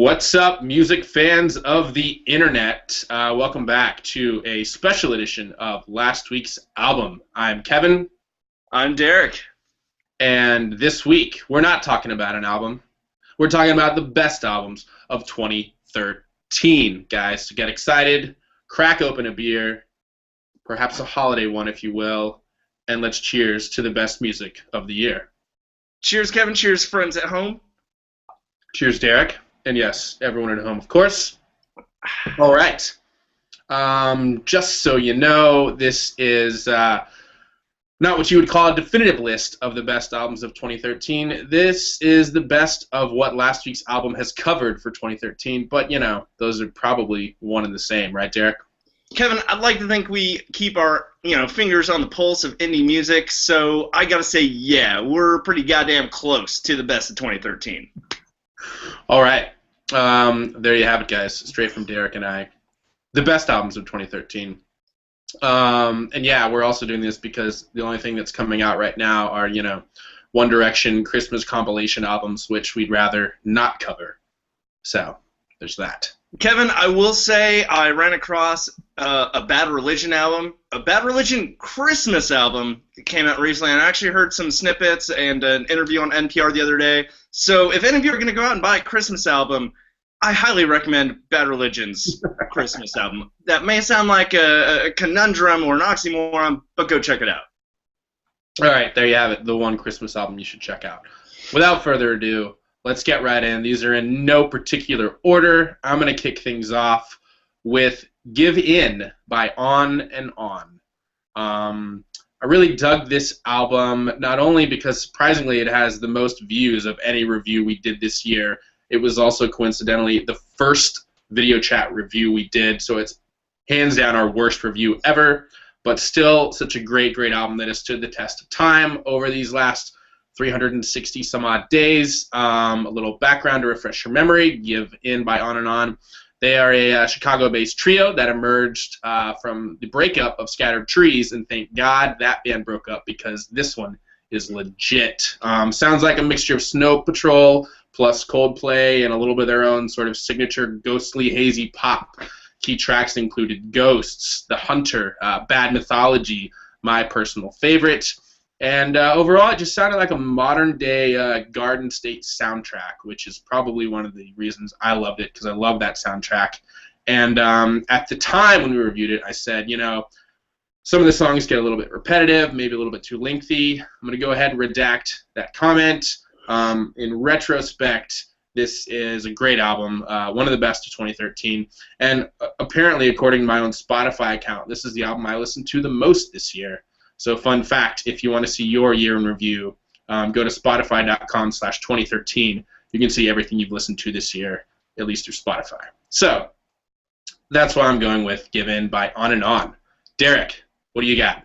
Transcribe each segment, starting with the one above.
What's up, music fans of the internet? Welcome back to a special edition of last week's album. I'm Kevin. I'm Derek. And this week, we're not talking about an album. We're talking about the best albums of 2013, guys. So get excited, crack open a beer, perhaps a holiday one, if you will, and let's cheers to the best music of the year. Cheers, Kevin. Cheers, friends at home. Cheers, Derek. And yes, everyone at home, of course. All right. Just so you know, this is not what you would call a definitive list of the best albums of 2013. This is the best of what last week's album has covered for 2013. But, you know, those are probably one and the same, right, Derek? Kevin, I'd like to think we keep our, fingers on the pulse of indie music. So I got to say, yeah, we're pretty goddamn close to the best of 2013. All right. There you have it, guys. Straight from Derek and I. The best albums of 2013. And yeah, we're also doing this because the only thing that's coming out right now are, One Direction Christmas compilation albums, which we'd rather not cover. So, there's that. Kevin, I will say I ran across a Bad Religion album, a Bad Religion Christmas album that came out recently, and I actually heard some snippets and an interview on NPR the other day. So if any of you are going to go out and buy a Christmas album, I highly recommend Bad Religion's Christmas album. That may sound like a conundrum or an oxymoron, but go check it out. All right, there you have it, the one Christmas album you should check out. Without further ado, let's get right in. These are in no particular order. I'm going to kick things off with Give In by On and On. I really dug this album, not only because, surprisingly, it has the most views of any review we did this year. It was also, coincidentally, the first video chat review we did, so it's hands down our worst review ever, but still such a great, great album that has stood the test of time over these last 360 some odd days. A little background to refresh your memory. Give In by On and On. They are a Chicago-based trio that emerged from the breakup of Scattered Trees, and thank God that band broke up because this one is legit. Sounds like a mixture of Snow Patrol plus Coldplay and a little bit of their own sort of signature ghostly, hazy pop. Key tracks included Ghosts, The Hunter, Bad Mythology, my personal favorite. And overall, it just sounded like a modern-day Garden State soundtrack, which is probably one of the reasons I loved it, because I love that soundtrack. And at the time when we reviewed it, I said, some of the songs get a little bit repetitive, maybe a little bit too lengthy. I'm going to go ahead and redact that comment. In retrospect, this is a great album, one of the best of 2013. And apparently, according to my own Spotify account, this is the album I listened to the most this year. So fun fact, if you want to see your year in review, go to spotify.com/2013. You can see everything you've listened to this year, at least through Spotify. So that's why I'm going with Give In by On and On. Derek, what do you got?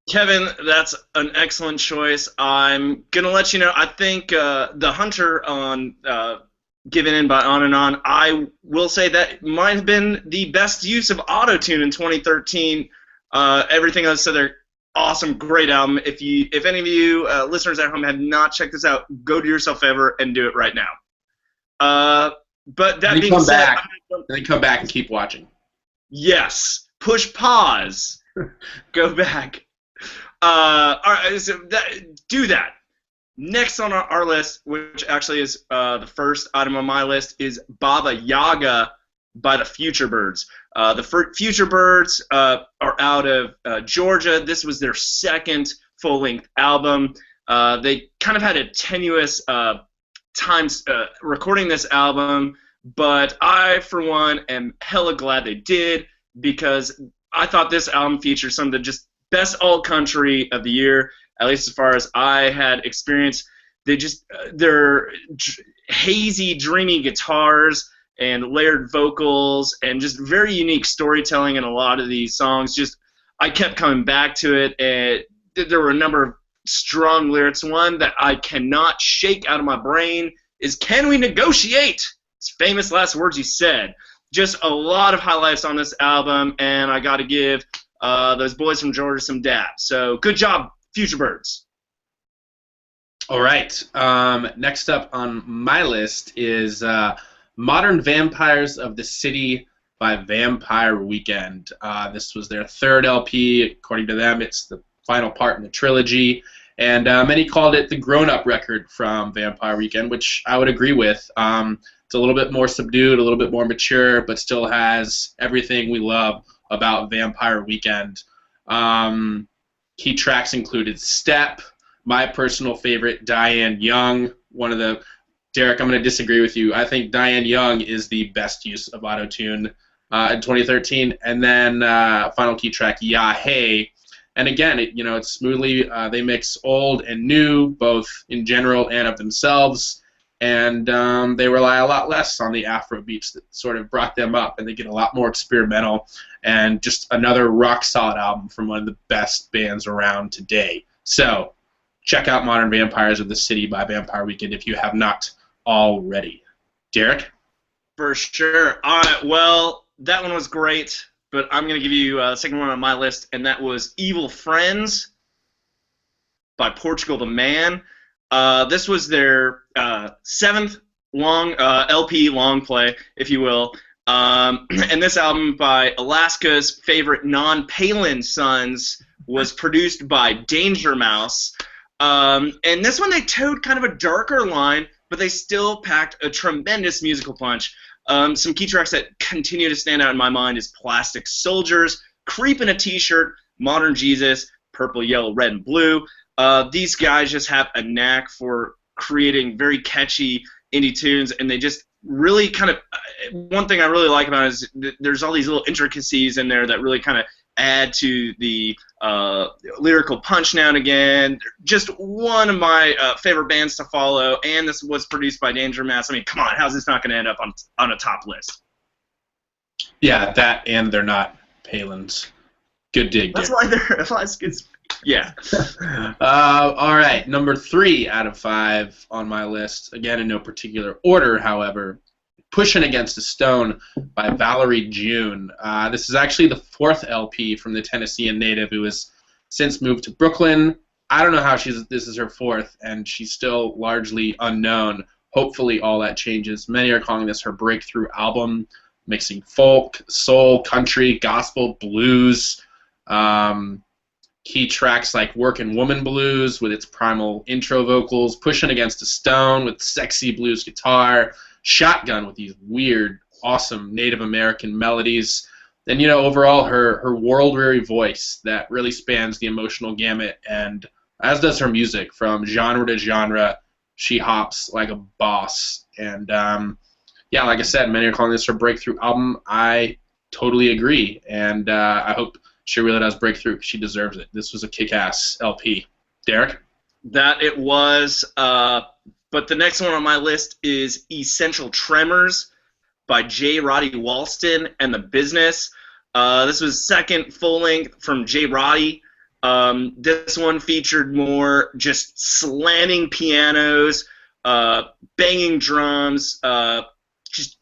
Kevin, that's an excellent choice. I'm going to let you know, I think The Hunter on Given In by On and On, I will say that might have been the best use of auto-tune in 2013. Everything else said there. Awesome, great album. If any of you listeners at home have not checked this out, go do yourself a favor and do it right now. But that being said, then come back and keep watching. Yes, push pause, go back. All right, so do that. Next on our list, which actually is the first item on my list, is Baba Yaga by the Futurebirds. The Futurebirds are out of Georgia. This was their second full-length album. They kind of had a tenuous time recording this album, but I, for one, am hella glad they did, because I thought this album featured some of the just best alt-country of the year, at least as far as I had experienced. Their hazy, dreamy guitars and layered vocals, and just very unique storytelling in a lot of these songs. I kept coming back to it, and there were a number of strong lyrics. One that I cannot shake out of my brain is, "Can we negotiate?" It's famous last words he said. Just a lot of highlights on this album, and I got to give those boys from Georgia some dap. So good job, Futurebirds. All right. Next up on my list is Modern Vampires of the City by Vampire Weekend. This was their third LP. According to them, it's the final part in the trilogy. And many called it the grown-up record from Vampire Weekend, which I would agree with. It's a little bit more subdued, a little bit more mature, but still has everything we love about Vampire Weekend. Key tracks included Step, my personal favorite, Diane Young. Derek, I'm going to disagree with you. I think Diane Young is the best use of auto-tune in 2013. And then final key track, Ya Hey. And again, it's smoothly, they mix old and new, both in general and of themselves. And they rely a lot less on the Afro beats that sort of brought them up, and they get a lot more experimental, and just another rock-solid album from one of the best bands around today. So, check out Modern Vampires of the City by Vampire Weekend if you have not already. Derek? For sure. All right, well, that one was great, but I'm going to give you the second one on my list, and that was Evil Friends by Portugal the Man. This was their seventh LP long play, if you will. And this album by Alaska's favorite non-Palin sons was produced by Danger Mouse. And this one they towed kind of a darker line, but they still packed a tremendous musical punch. Some key tracks that continue to stand out in my mind is Plastic Soldiers, Creep in a T-Shirt, Modern Jesus, Purple, Yellow, Red, and Blue. These guys just have a knack for creating very catchy indie tunes, and they just really kind of one thing I really like about it is there's all these little intricacies in there that really kind of add to the lyrical punch now and again. Just one of my favorite bands to follow, and this was produced by Danger Mouse. I mean, come on, how's this not going to end up on a top list? Yeah, that and they're not Palins. Good dig. That's why it's yeah. All right, number 3 out of 5 on my list. Again, in no particular order, however. Pushin' Against a Stone by Valerie June. This is actually the 4th LP from the Tennessean native who has since moved to Brooklyn. I don't know how this is her 4th, and she's still largely unknown. Hopefully all that changes. Many are calling this her breakthrough album, mixing folk, soul, country, gospel, blues. Key tracks like Workin' Woman Blues with its primal intro vocals, Pushin' Against a Stone with sexy blues guitar, Shotgun with these weird, awesome Native American melodies, and overall her world-weary voice that really spans the emotional gamut, and as does her music from genre to genre. She hops like a boss, and yeah, like I said, many are calling this her breakthrough album. I totally agree, and I hope she really does break through because she deserves it. This was a kick-ass LP. Derek? That it was. But the next one on my list is Essential Tremors by J. Roddy Walston and The Business. This was second full-length from J. Roddy. This one featured more just slamming pianos, banging drums, just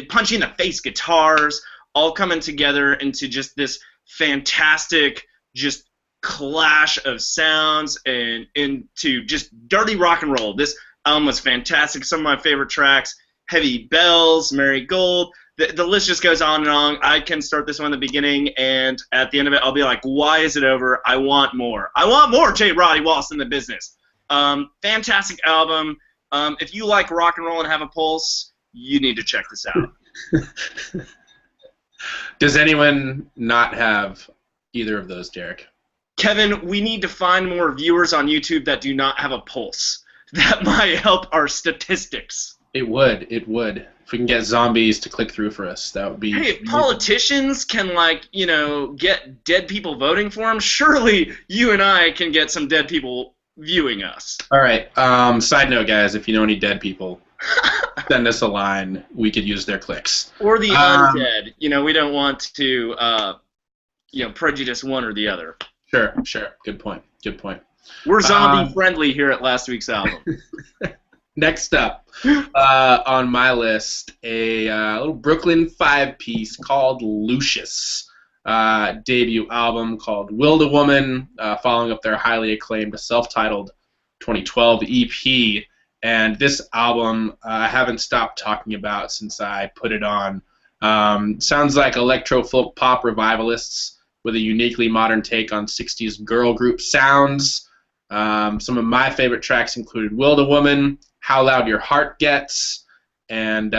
punching-in-the-face guitars, all coming together into just this fantastic just clash of sounds and into just dirty rock and roll. This album was fantastic. Some of my favorite tracks, Heavy Bells, Marigold, the list just goes on and on. I can start this one at the beginning, and at the end of it, I'll be like, why is it over? I want more. I want more J. Roddy Walston, The Business. Fantastic album. If you like rock and roll and have a pulse, you need to check this out. Does anyone not have either of those, Derek? Kevin, we need to find more viewers on YouTube that do not have a pulse. That might help our statistics. It would. It would. If we can get zombies to click through for us, that would be... Hey, if politicians can, get dead people voting for them, surely you and I can get some dead people viewing us. All right. Side note, guys, if you know any dead people, send us a line. We could use their clicks. Or the undead. We don't want to, prejudice one or the other. Sure. Good point. We're zombie-friendly here at last week's album. Next up on my list, a little Brooklyn 5-piece called Lucius. Debut album called Wildewoman, following up their highly acclaimed self-titled 2012 EP. And this album I haven't stopped talking about since I put it on. Sounds like electro folk pop revivalists with a uniquely modern take on 60s girl group sounds. Some of my favorite tracks included Wildewoman, How Loud Your Heart Gets, and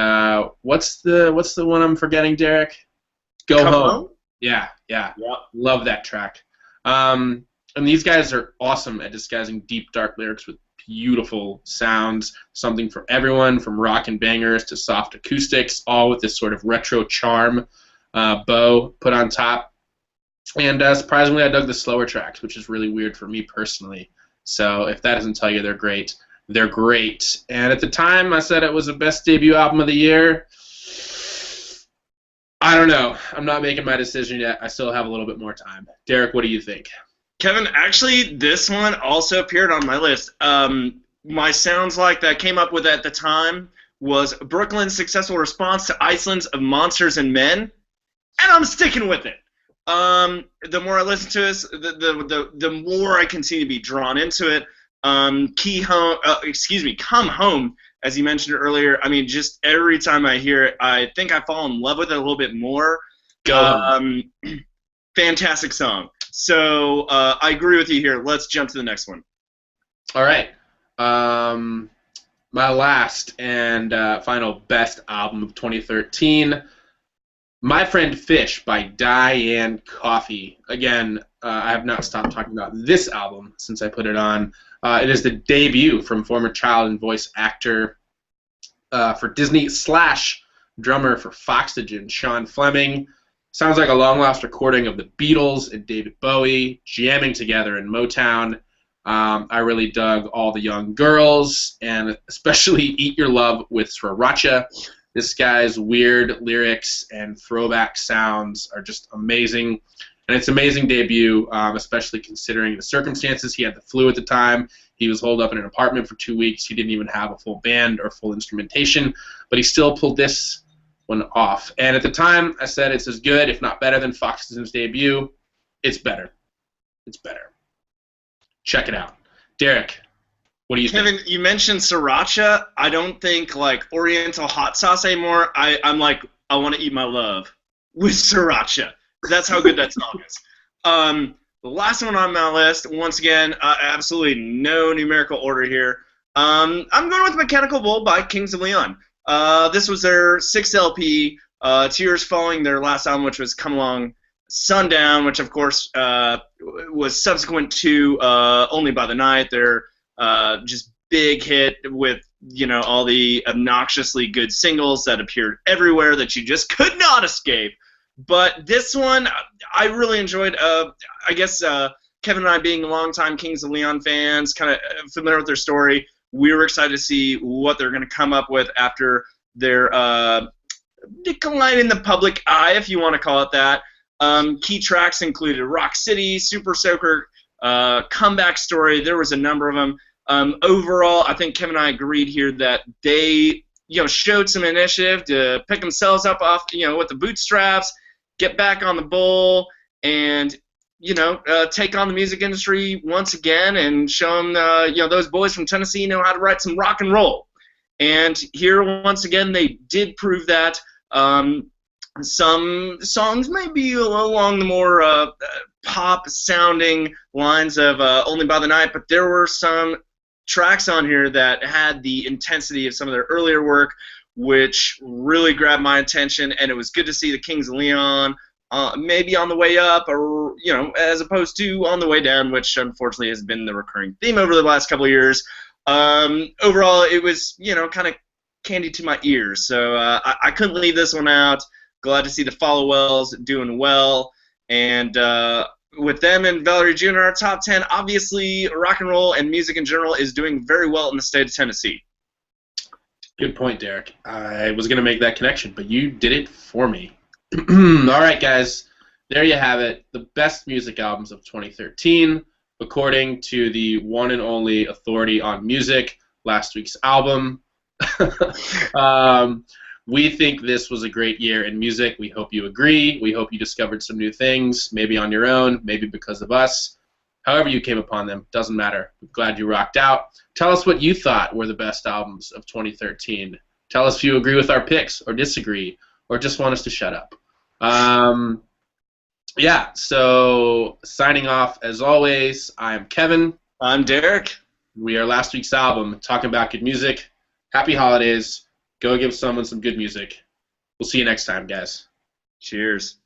what's the one I'm forgetting, Derek? Go Come Home. Home? Yeah. Yep. Love that track. And these guys are awesome at disguising deep, dark lyrics with beautiful sounds. Something for everyone, from rock and bangers to soft acoustics, all with this sort of retro charm bow put on top. And surprisingly, I dug the slower tracks, which is really weird for me personally. So if that doesn't tell you they're great, they're great. And at the time, I said it was the best debut album of the year. I don't know. I'm not making my decision yet. I still have a little bit more time. Derek, what do you think? Kevin, actually, this one also appeared on my list. My sounds like that I came up with at the time was Brooklyn's successful response to Iceland's of Monsters and Men, and I'm sticking with it. The more I listen to this, the more I continue to be drawn into it. Come Home, as you mentioned earlier. I mean, just every time I hear it, I think I fall in love with it a little bit more. Fantastic song. So I agree with you here. Let's jump to the next one. All right. My last and final best album of 2013, My Friend Fish by Diane Coffey. Again, I have not stopped talking about this album since I put it on. It is the debut from former child and voice actor for Disney / drummer for Foxygen, Sean Fleming. Sounds like a long-lost recording of the Beatles and David Bowie jamming together in Motown. I really dug All the Young Girls, and especially Eat Your Love with Sriracha. This guy's weird lyrics and throwback sounds are just amazing. And it's an amazing debut, especially considering the circumstances. He had the flu at the time. He was holed up in an apartment for 2 weeks. He didn't even have a full band or full instrumentation, but he still pulled this one off. And at the time, I said it's as good, if not better, than Foxygen's debut. It's better. It's better. Check it out. Derek, what do you think? Kevin, you mentioned sriracha. I don't think like Oriental hot sauce anymore. I'm like, I want to eat my love with sriracha. That's how good that song is. The last one on my list, once again, absolutely no numerical order here. I'm going with Mechanical Bull by Kings of Leon. This was their 6th LP, 2 years following their last album, which was Come Along Sundown, which of course was subsequent to Only by the Night, their just big hit with, you know, all the obnoxiously good singles that appeared everywhere that you just could not escape. But this one, I really enjoyed. I guess Kevin and I, being longtime Kings of Leon fans, kind of familiar with their story, we were excited to see what they're going to come up with after their decline in the public eye, if you want to call it that. Key tracks included Rock City, Super Soaker, Comeback Story. There was a number of them. Overall, I think Kevin and I agreed here that they, you know, showed some initiative to pick themselves up off, you know, with the bootstraps, get back on the bowl, and, you know, take on the music industry once again and show them, you know, those boys from Tennessee know how to write some rock and roll. And here, once again, they did prove that. Some songs may be along the more pop-sounding lines of Only by the Night, but there were some tracks on here that had the intensity of some of their earlier work, which really grabbed my attention, and it was good to see the Kings of Leon maybe on the way up, or, you know, as opposed to on the way down, which unfortunately has been the recurring theme over the last couple of years. Overall, it was, you know, kind of candy to my ears, so I couldn't leave this one out. Glad to see the Followwells doing well, and with them and Valerie Jr. in our top 10, obviously rock and roll and music in general is doing very well in the state of Tennessee. Good point, Derek. I was going to make that connection, but you did it for me. All right, guys. There you have it. The best music albums of 2013, according to the one and only authority on music, last week's album. We think this was a great year in music. We hope you agree. We hope you discovered some new things, maybe on your own, maybe because of us. However you came upon them, doesn't matter. I'm glad you rocked out. Tell us what you thought were the best albums of 2013. Tell us if you agree with our picks or disagree or just want us to shut up. Yeah, so signing off as always, I'm Kevin. I'm Derek. We are last week's album, talking about good music. Happy holidays. Go give someone some good music. We'll see you next time, guys. Cheers.